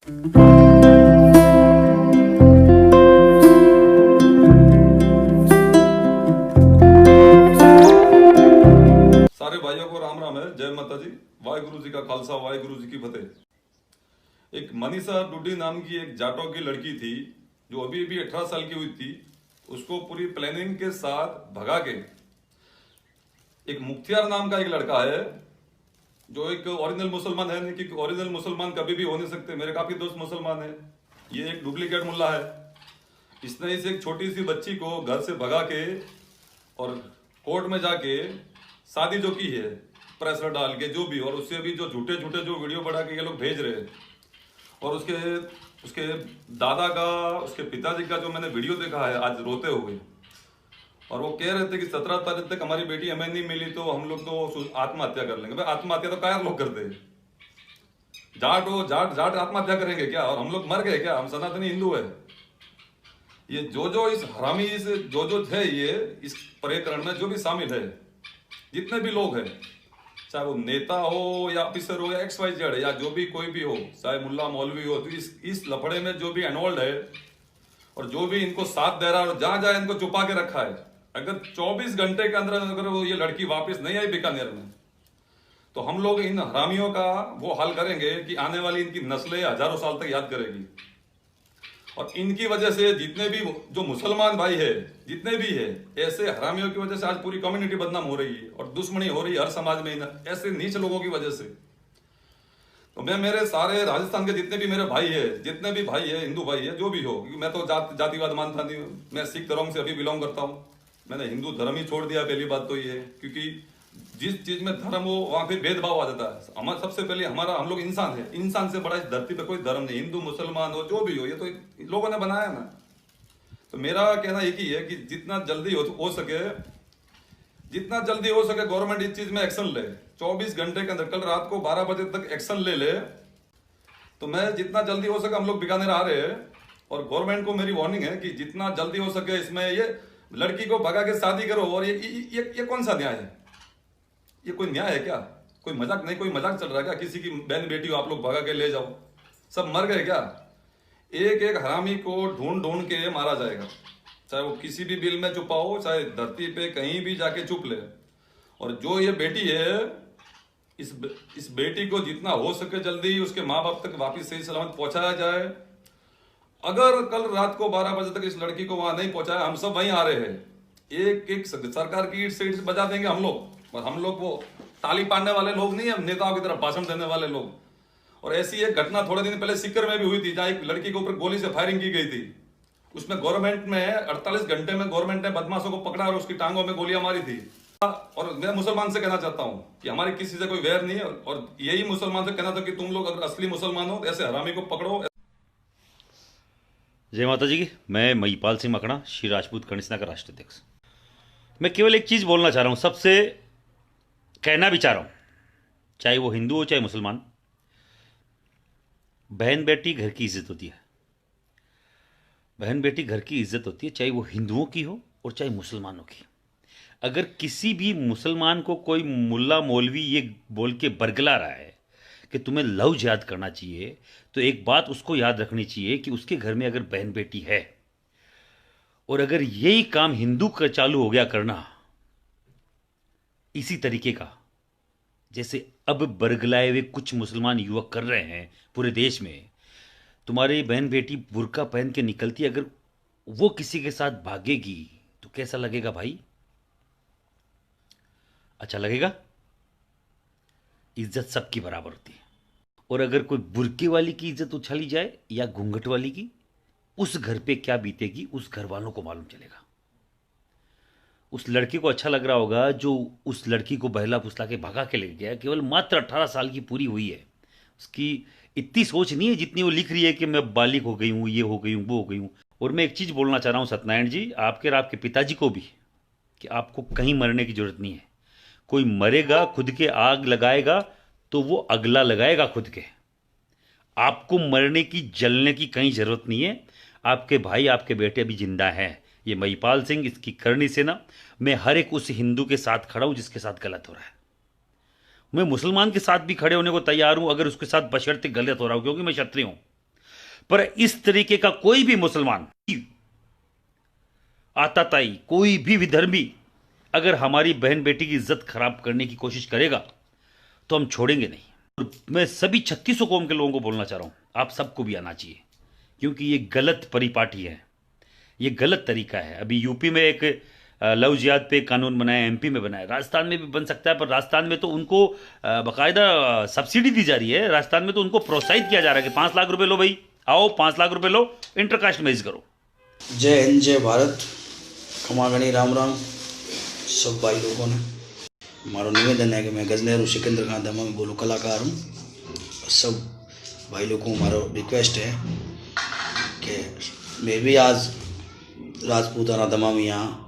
सारे भाइयों को राम राम है। जय माता जी। वाहिगुरु जी का खालसा, वाहिगुरु जी की फतेह। एक मनीषा डुडी नाम की एक जाटो की लड़की थी जो अभी अभी 18 साल की हुई थी। उसको पूरी प्लानिंग के साथ भगा के एक मुख्तियार नाम का एक लड़का है जो एक ओरिजिनल मुसलमान है नहीं, कि ओरिजिनल मुसलमान कभी भी हो नहीं सकते। मेरे काफी दोस्त मुसलमान है, ये एक डुप्लीकेट मुल्ला है। इसने इस एक छोटी सी बच्ची को घर से भगा के और कोर्ट में जाके शादी जो की है प्रेशर डाल के, जो भी, और उससे भी जो झूठे झूठे जो वीडियो बना के ये लोग भेज रहे हैं। और उसके उसके दादा का, उसके पिताजी का जो मैंने वीडियो देखा है आज रोते हुए, और वो कह रहे थे कि 17 तारीख तक हमारी बेटी हमें नहीं मिली तो हम लोग तो आत्महत्या कर लेंगे। भाई आत्महत्या तो कायर लोग करते हैं। जाट हो, जाट जाट आत्महत्या करेंगे क्या? और हम लोग मर गए क्या? हम सनातनी हिंदू है। ये जो इस हरामी, इस जो थे, ये इस प्रकरण में जो भी शामिल है, जितने भी लोग हैं, चाहे वो नेता हो या ऑफिसर हो या XYZ या जो भी कोई भी हो, चाहे मुल्ला मौलवी हो, तो इस लफड़े में जो भी इन्वॉल्व है और जो भी इनको साथ दे रहा है और जहां जहां इनको छुपा के रखा है, अगर 24 घंटे के अंदर अगर वो ये लड़की वापस नहीं आई बीकानेर में, तो हम लोग इन हरामियों का वो हाल करेंगे कि आने वाली इनकी नस्लें हजारों साल तक याद करेगी। और इनकी वजह से जितने भी जो मुसलमान भाई है, जितने भी है, ऐसे हरामियों की वजह से आज पूरी कम्युनिटी बदनाम हो रही है और दुश्मनी हो रही है हर समाज में ऐसे नीच लोगों की वजह से। तो मैं मेरे सारे राजस्थान के जितने भी मेरे भाई है, जितने भी भाई है, हिंदू भाई है, जो भी हो, क्योंकि मैं तो जातिवाद मानता नहीं हूँ। मैं सिख धर्म से अभी बिलोंग करता हूँ। मैंने हिंदू धर्म ही छोड़ दिया। पहली बात तो ये है, क्योंकि जिस चीज में धर्म हो वहां फिर भेदभाव आ जाता है। हमारा सबसे पहले हम लोग इंसान है। इंसान से बड़ा इस धरती पे कोई धर्म नहीं। हिंदू मुसलमान हो, जो भी हो, ये तो लोगों ने बनाया ना। तो मेरा कहना एक ही है कि जितना जल्दी हो सके गवर्नमेंट इस चीज में एक्शन ले। 24 घंटे के अंदर, कल रात को 12 बजे तक एक्शन ले। तो मैं जितना जल्दी हो सके, हम लोग बीकानेर आ रहे हैं और गवर्नमेंट को मेरी वार्निंग है कि जितना जल्दी हो सके इसमें ये लड़की को भगा के शादी करो। और ये कौन सा न्याय है? ये कोई न्याय है क्या? कोई मजाक नहीं, कोई मजाक चल रहा है क्या? किसी की बहन बेटी हो आप लोग भगा के ले जाओ, सब मर गए क्या? एक एक हरामी को ढूंढ ढूंढ के मारा जाएगा, चाहे वो किसी भी बिल में छुपाओ, चाहे धरती पे कहीं भी जाके छुप ले। और जो ये बेटी है, इस बेटी को जितना हो सके जल्दी उसके माँ बाप तक वापिस सही सलामत पहुंचाया जाए। अगर कल रात को 12 बजे तक इस लड़की को वहां नहीं पहुंचाया, हम सब वहीं आ रहे हैं, एक एक सरकार की ईट से ईट बजा देंगे हम लोग। और हम लोग वो ताली पाड़ने वाले लोग नहीं है, नेताओं की तरफ भाषण देने वाले लोग। और ऐसी एक घटना थोड़े दिन पहले सीकर में भी हुई थी, जहां एक लड़की के ऊपर गोली से फायरिंग की गई थी। उसमें गवर्नमेंट में 48 घंटे में गवर्नमेंट ने बदमाशों को पकड़ा और उसकी टांगों में गोलियां मारी थी। और मैं मुसलमान से कहना चाहता हूं कि हमारे किसी से कोई वैर नहीं है, और यही मुसलमान से कहना था कि तुम लोग अगर असली मुसलमान हो तो ऐसे हरामी को पकड़ो। जय माता जी की। मैं महिपाल सिंह मकड़ा, श्री राजपूत कर्ण सेना का राष्ट्रीय अध्यक्ष। मैं केवल एक चीज़ बोलना चाह रहा हूँ, सबसे कहना भी चाह रहा हूँ, चाहे वो हिंदू हो चाहे मुसलमान, बहन बेटी घर की इज्जत होती है। बहन बेटी घर की इज्जत होती है, चाहे वो हिंदुओं की हो और चाहे मुसलमानों की। अगर किसी भी मुसलमान को कोई मुल्ला मौलवी ये बोल के बरगला रहा है कि तुम्हें लव जिहाद करना चाहिए, तो एक बात उसको याद रखनी चाहिए कि उसके घर में अगर बहन बेटी है और अगर यही काम हिंदू का चालू हो गया करना इसी तरीके का, जैसे अब बरगलाए हुए कुछ मुसलमान युवक कर रहे हैं पूरे देश में, तुम्हारी बहन बेटी बुर्का पहन के निकलती, अगर वो किसी के साथ भागेगी तो कैसा लगेगा भाई? अच्छा लगेगा? इज्जत सबकी बराबर होती है। और अगर कोई बुर्के वाली की इज्जत उछाली जाए या घूंघट वाली की, उस घर पे क्या बीतेगी उस घर वालों को मालूम चलेगा। उस लड़की को अच्छा लग रहा होगा जो उस लड़की को बहला फुसला के भगा के ले गया। केवल मात्र 18 साल की पूरी हुई है। उसकी इतनी सोच नहीं है जितनी वो लिख रही है कि मैं बालिग हो गई हूँ, ये हो गई हूँ, वो हो गई हूँ। और मैं एक चीज़ बोलना चाह रहा हूँ सत्यनारायण जी, आपके और आपके पिताजी को भी, कि आपको कहीं मरने की जरूरत नहीं है। कोई मरेगा खुद के आग लगाएगा तो वो अगला लगाएगा खुद के। आपको मरने की, जलने की कहीं जरूरत नहीं है। आपके भाई, आपके बेटे अभी जिंदा हैं। ये महिपाल सिंह, इसकी करणी सेना, मैं हर एक उस हिंदू के साथ खड़ा हूं जिसके साथ गलत हो रहा है। मैं मुसलमान के साथ भी खड़े होने को तैयार हूं अगर उसके साथ बशर्ते गलत हो रहा हूं, क्योंकि मैं क्षत्रिय हूं। पर इस तरीके का कोई भी मुसलमान, आताताई, कोई भी विधर्मी अगर हमारी बहन बेटी की इज्जत खराब करने की कोशिश करेगा तो हम छोड़ेंगे नहीं। और मैं सभी 3600 कौम के लोगों को बोलना चाह रहा हूं, आप सबको भी आना चाहिए, क्योंकि ये गलत परिपाटी है, ये गलत तरीका है। अभी यूपी में एक लव जिहाद पे कानून बनाया, एमपी में बनाया, राजस्थान में भी बन सकता है, पर राजस्थान में तो उनको बाकायदा सब्सिडी दी जा रही है। राजस्थान में तो उनको प्रोत्साहित किया जा रहा है कि 5 लाख रुपए लो भाई, आओ 5 लाख रुपए लो, इंटरकास्ट मैरिज करो। जय हिंद, जय भारत, खमागणी राम राम सब भाई लोगों ने। मारो निवेदन है कि मैं गजनेरू सिकंदर खान दमा में बोलो कलाकार हूँ। सब भाई लोगों को मारो रिक्वेस्ट है कि मैं भी आज राजपूत आना दमा में यहाँ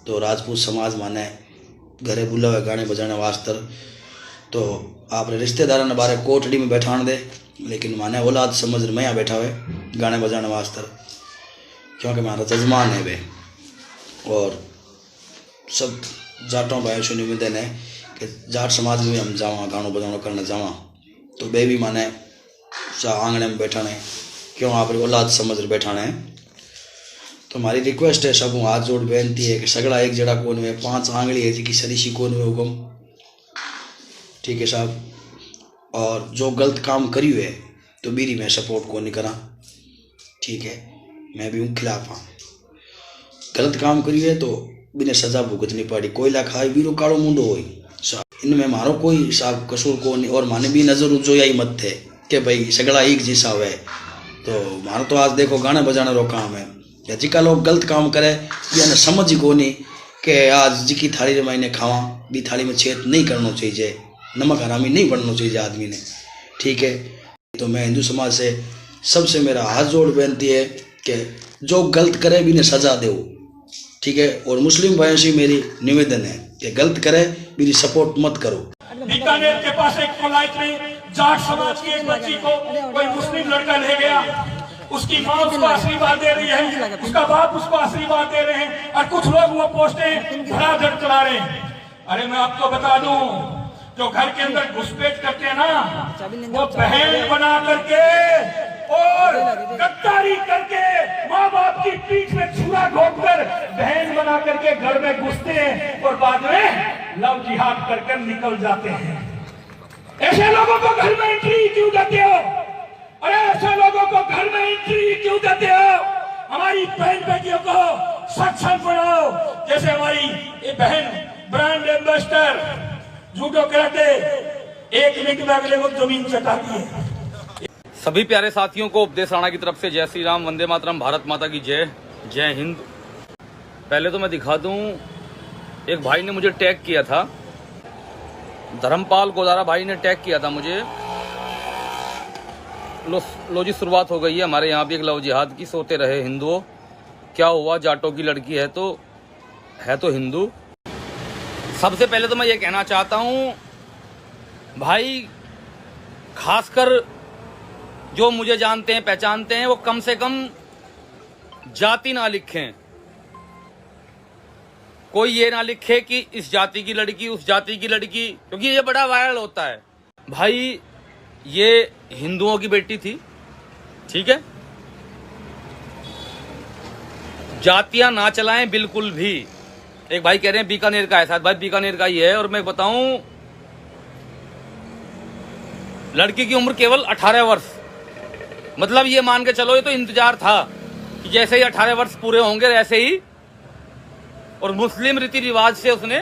तो राजपूत समाज माने घरे बुला हुए गाने बजाने वास्ते तो आपने रिश्तेदार ने बारे कोटड़ी में बैठान दे, लेकिन माने औलाद समझ मैं यहाँ बैठा हुए गाने बजाने वास्ते, क्योंकि हमारा जजमान है वे। और सब जाटों भाइयों से निवेदन है कि जाट समाज में हम जावा गानों बजाना करने जावा तो बे भी माने आंगने में बैठाने, क्यों आप औलाद समझ बैठाने है। तो हमारी रिक्वेस्ट है, सब हाथ जोड़ बेनती है कि सगड़ा एक जड़ा कोन में 5 आंगली है जी सरीसी कोन में हुक्म, ठीक है साहब। और जो गलत काम करी है तो बीरी मैं सपोर्ट को नहीं करा, ठीक है, मैं भी हूँ खिलाफ हाँ। गलत काम करी है तो बिना सजा भुगतनी पड़ी, कोयला खाए बीरो काड़ो मुंडो हो साहब, इनमें मारो कोई साहब कसूर को नहीं। और माने भी नजर उजो यही मत थे कि भाई सगड़ा एक जैसा है, तो मारो तो आज देखो गाना बजाना रो काम है। या जिका लोग गलत काम करे या न समझ ही को नहीं कि आज जिकी थाली में मैंने खावा भी थाली में छेद नहीं करना चाहिए, नमक हरामी नहीं बनना चाहिए आदमी ने, ठीक है। तो मैं हिंदू समाज से सबसे मेरा हाथ जोड़ बेनती है कि जो गलत करे भी ने सजा दो, ठीक है। और मुस्लिम भाइयों से मेरी निवेदन है कि गलत करे मेरी सपोर्ट मत करो। बीकानेर के पास एक कोलाइट में जाट समाज की एक बच्ची को कोई मुस्लिम लड़का ले गया, उसकी माँ उसको आशीर्वाद दे रही है, उसका बाप उसको आशीर्वाद दे रहे हैं, और कुछ लोग वो पोस्टें धड़ाधड़ चला रहे हैं। अरे मैं आपको बता दूं, जो घर के अंदर घुसपैठ करते हैं ना, वो बहन बना करके और गद्दारी करके माँ बाप की पीठ में छुरा घोंप कर बहन बना करके घर में घुसते हैं और बाद में लव जिहाद कर निकल जाते हैं। ऐसे लोगों को घर में एंट्री क्यों देते हो? अरे ऐसे लोगों को घर में एंट्री क्यों देते हो? हमारी बहन बेटियों को सक्षम बनाओ, जैसे हमारी ये बहन brand ambassador judo karate 1 minute में अगले को जमीन चटाती है। सभी प्यारे साथियों को उपदेश राणा की तरफ से जय श्री राम, वंदे मातरम, भारत माता की जय, जय हिंद। पहले तो मैं दिखा दूं, एक भाई ने मुझे टैग किया था, धर्मपाल गोदारा भाई ने टैग किया था मुझे। लो जी, शुरुआत हो गई है हमारे यहाँ भी एक लव जिहाद की। सोते रहे हिंदुओं, क्या हुआ, जाटों की लड़की है तो हिंदू। सबसे पहले तो मैं ये कहना चाहता हूँ भाई, खासकर जो मुझे जानते हैं पहचानते हैं वो कम से कम जाति ना लिखें। कोई ये ना लिखे कि इस जाति की लड़की, उस जाति की लड़की, क्योंकि ये बड़ा वायरल होता है। भाई ये हिंदुओं की बेटी थी, ठीक है, जातियां ना चलाएं बिल्कुल भी। एक भाई कह रहे हैं बीकानेर का है, शायद भाई बीकानेर का ही है। और मैं बताऊं, लड़की की उम्र केवल 18 वर्ष, मतलब ये मान के चलो ये तो इंतजार था कि जैसे ही 18 वर्ष पूरे होंगे वैसे ही, और मुस्लिम रीति रिवाज से उसने,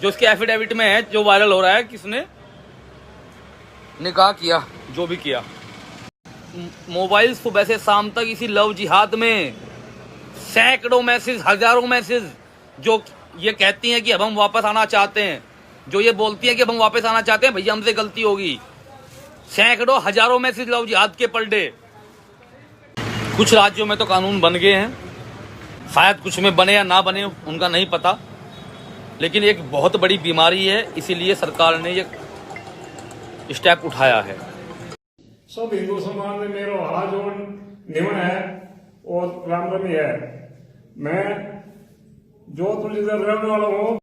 जो उसके एफिडेविट में है, जो वायरल हो रहा है, किसने निकाह किया, जो भी किया। मोबाइल सुबह से शाम तक इसी लव जिहाद में सैकड़ों मैसेज, हजारों मैसेज, जो ये कहती हैं कि अब हम वापस आना चाहते हैं, जो ये बोलती हैं कि अब हम वापस आना चाहते हैं, भैया हमसे गलती होगी। सैकड़ों हजारों मैसेज लव जिहाद के पर डे। कुछ राज्यों में तो कानून बन गए हैं, शायद कुछ में बने या ना बने, उनका नहीं पता, लेकिन एक बहुत बड़ी बीमारी है, इसीलिए सरकार ने ये स्टेप उठाया है। सब हिंदू समाज में मेरा हाथ जोड़ निमन है और रामधनी है। मैं जोधपुर जिले का रहने वाला हूँ।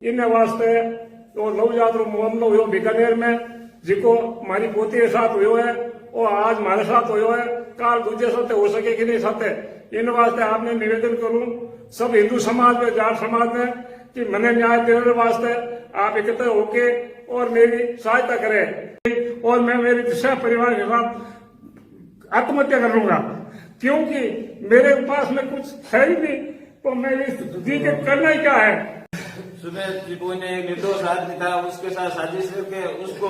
इन वास्ते तो नवजात रो मामलो हुयो बीकानेर में, जिको मारी पोती के साथ हुयो है और आज हमारे साथ हुयो है, काल दूसरे साथ हो सके कि नहीं साथे। इन वास्ते आपने निवेदन करूं सब हिंदू समाज में, जाट समाज में, कि मैंने न्याय देने वास्ते आप एकत्र होके और मेरी सहायता करें, और मैं मेरे दूसरे परिवार के साथ आत्महत्या कर लूंगा, क्योंकि मेरे पास में कुछ है ही नहीं, तो मैं इस जी के करना ही क्या है। सुबह टिप्पू ने एक निर्दोष आदमी था, उसके साथ साजिश करके उसको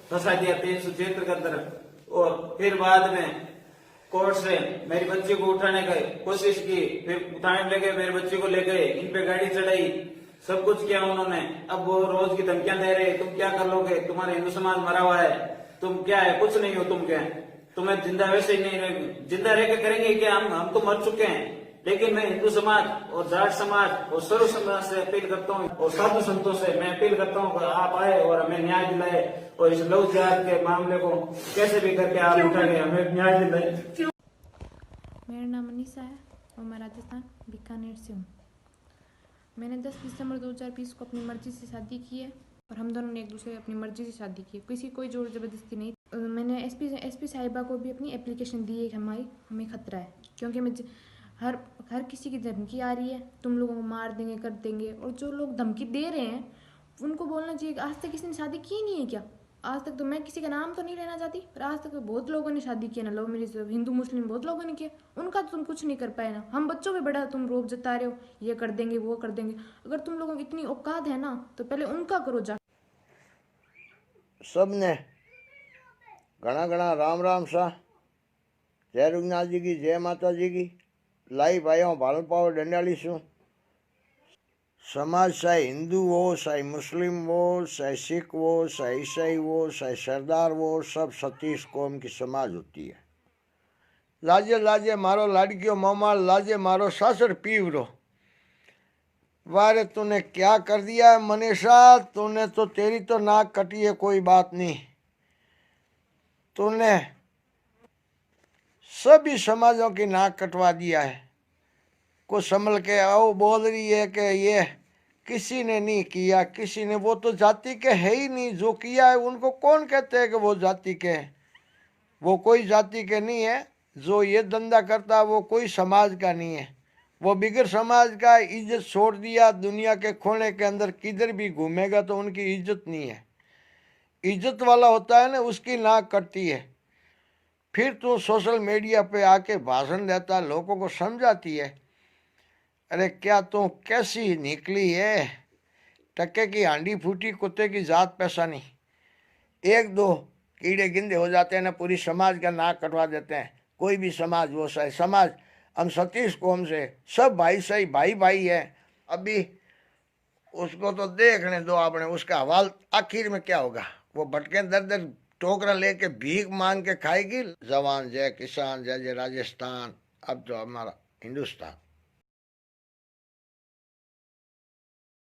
फंसा दिया 376 के अंदर, और फिर बाद में कोर्ट से मेरी बच्ची को उठाने की कोशिश की, फिर उठाने लगे, मेरे बच्ची को ले गए, इन पे गाड़ी चढ़ाई, सब कुछ किया उन्होंने। अब वो रोज की धमकियां दे रहे, तुम क्या कर लोगे, तुम्हारा हिंदू समाज मरा हुआ है, तुम क्या है, कुछ नहीं हो, तुम क्या है, तुम्हें जिंदा वैसे ही नहीं रहेंगे, जिंदा रह के करेंगे क्या, हम तो मर चुके हैं। लेकिन मैं हिंदू समाज और जाट समाज और सर्व समाज से अपील करता हूँ, और साधु संतों से मैं अपील करता हूँ कि आप आए और हमें न्याय दिलाए, और इस लव जिहाद के मामले को कैसे भी करके आप उठा के हमें न्याय दिलाए। मेरा नाम अनीसा है और मैं राजस्थान बीकानेर से हूँ। मैंने 10 दिसंबर 2020 को अपनी मर्जी से शादी की है, और हम दोनों ने एक दूसरे अपनी मर्जी से शादी की है, किसी कोई जोर जबरदस्ती नहीं। मैंने एसपी साहिबा को भी अपनी एप्लीकेशन दी है कि हमें खतरा है, क्योंकि मैं हर किसी की धमकी आ रही है, तुम लोगों को मार देंगे, कर देंगे, और जो लोग धमकी दे रहे हैं उनको बोलना चाहिए आज तक किसी ने शादी की नहीं है क्या। आज तक तो मैं किसी का नाम तो नहीं लेना चाहती, पर आज तक तो बहुत लोगों ने शादी किया ना, लव मैरिज, हिंदू मुस्लिम बहुत लोगों ने किया, उनका तो तुम कुछ नहीं कर पाए ना। हम बच्चों पे बड़ा तुम रोब जता रहे हो, ये कर देंगे वो कर देंगे। अगर तुम लोगों की इतनी औकात है ना तो पहले उनका करो जा। सब ने घना घना राम राम सा, जय रघुनाथ जी की, जय माता जी की। लाई भाइयों भाल पाओ डंडाली शू समाज, चाहे हिंदू हो, चाहे मुस्लिम हो, चाहे सिख हो, चाहे ईसाई हो, चाहे सरदार हो, सब 37 कौम की समाज होती है। लाजे लाजे मारो लाडकियो मामा, लाजे मारो सासर पीवरो। वारे तूने क्या कर दिया है मनीषा, तूने तो, तेरी तो नाक कटी है, कोई बात नहीं, तूने सभी समाजों की नाक कटवा दिया है। को संभल के आओ, बोल रही है कि ये किसी ने नहीं किया, किसी ने, वो तो जाति के है ही नहीं, जो किया है उनको कौन कहते हैं कि वो जाति के है, वो कोई जाति के नहीं है। जो ये धंधा करता है वो कोई समाज का नहीं है, वो बिगर समाज का, इज्जत छोड़ दिया, दुनिया के कोने के अंदर किधर भी घूमेगा तो उनकी इज्जत नहीं है। इज्जत वाला होता है ना, उसकी नाक कटती है। फिर तू सोशल मीडिया पे आके भाषण देता, लोगों को समझाती है। अरे क्या तू कैसी निकली है, टक्के की हांडी फूटी, कुत्ते की जात पैसा नहीं। एक दो कीड़े गिंदे हो जाते हैं ना, पूरी समाज का नाक कटवा देते हैं। कोई भी समाज वो सही समाज, हम 37 कौम से सब भाई सही, भाई भाई है। अभी उसको तो देखने दो आपने, उसका हवाल आखिर में क्या होगा। वो भटके दर दर टोकरा लेके भीख मांग के खाएगी। जवान जय किसान, जय जय राजस्थान, अब तो हमारा हिंदुस्तान।